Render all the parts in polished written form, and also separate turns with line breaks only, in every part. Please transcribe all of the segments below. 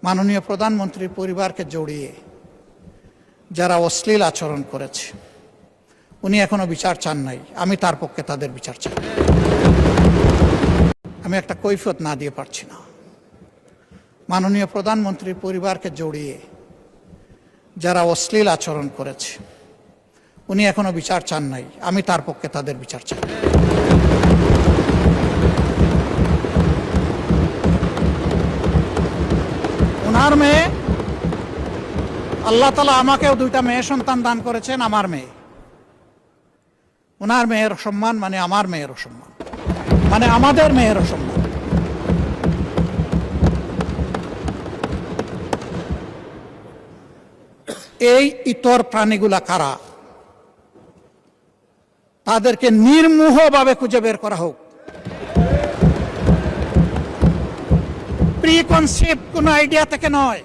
মাননীয় প্রধানমন্ত্রীর পরিবারকে জড়িয়ে যারা অশ্লীল আচরণ করেছে, উনি এখনো বিচার চান নাই। আমি তার পক্ষে তাদের বিচার চাই। আমি একটা কৈফিয়ত না দিয়ে পারছি না। মাননীয় প্রধানমন্ত্রীর পরিবারকে জড়িয়ে যারা অশ্লীল আচরণ করেছে, উনি এখনো বিচার চান নাই। আমি তার পক্ষে তাদের বিচার চাই। ওনার মেয়ে, আল্লাহ তাআলা আমাকেও 2টা মেয়ে সন্তান দান করেছেন। আমার মেয়ে, ওনার মেয়ের সম্মান মানে আমার মেয়েরও সম্মান, মানে আমাদের মেয়েরও সম্মান। এই ইতর প্রাণীগুলা কারা, তাদেরকে নির্মোহভাবে খুঁজে বের করা হোক। প্রিকনসেপ্ট কোন আইডিয়া থেকে নয়,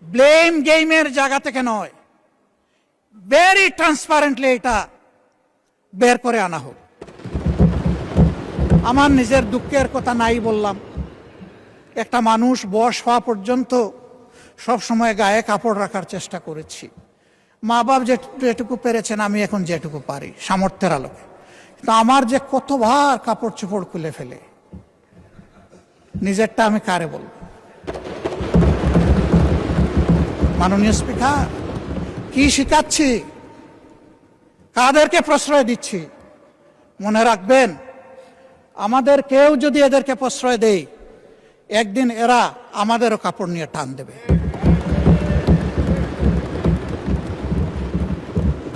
ব্লেম গেমের জায়গা থেকে নয়, ভেরি ট্রান্সপারেন্টলি এটা বের করে আনা হোক। আমার নিজের দুঃখের কথা নাই বললাম। একটা মানুষ বয়স হওয়া পর্যন্ত সব সময় গায়ে কাপড় রাখার চেষ্টা করেছি। মা বাপ যেটুকু পেরেছেন, আমি এখন যেটুকু পারি সামর্থ্যের আলোকে। কিন্তু আমার যে কতবার কাপড় চোপড় খুলে ফেলে, নিজেরটা আমি কারে বলবো? মাননীয় স্পিকার, কি শিখাচ্ছি, কাদেরকে প্রশ্রয় দিচ্ছি? মনে রাখবেন, আমাদের কেউ যদি এদেরকে প্রশ্রয় দেয়, একদিন এরা আমাদেরও কাপড় নিয়ে টান দেবে।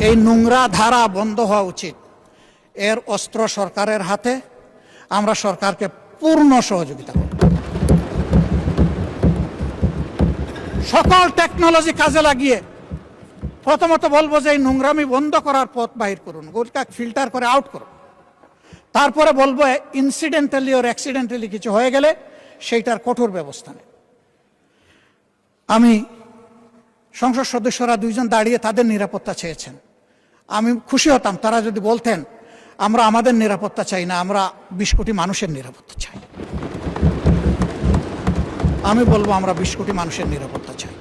এই নোংরা ধারা বন্ধ হওয়া উচিত। এর অস্ত্র সরকারের হাতে। আমরা সরকারকে পূর্ণ সহযোগিতা করব। সকল টেকনোলজি কাজে লাগিয়ে প্রথমত বলবো যে এই নোংরামি বন্ধ করার পথ বাহির করুন, গোলটা ফিল্টার করে আউট করুন। তারপরে বলবো ইনসিডেন্টালি ওর অ্যাক্সিডেন্টালি কিছু হয়ে গেলে সেইটার কঠোর ব্যবস্থা নেই। আমি সংসদ সদস্যরা 2জন দাঁড়িয়ে তাদের নিরাপত্তা চেয়েছেন। আমি খুশি হতাম তারা যদি বলতেন আমরা আমাদের নিরাপত্তা চাই না, আমরা 20 কোটি মানুষের নিরাপত্তা চাই। আমি বলবো আমরা 20 কোটি মানুষের নিরাপত্তা চাই।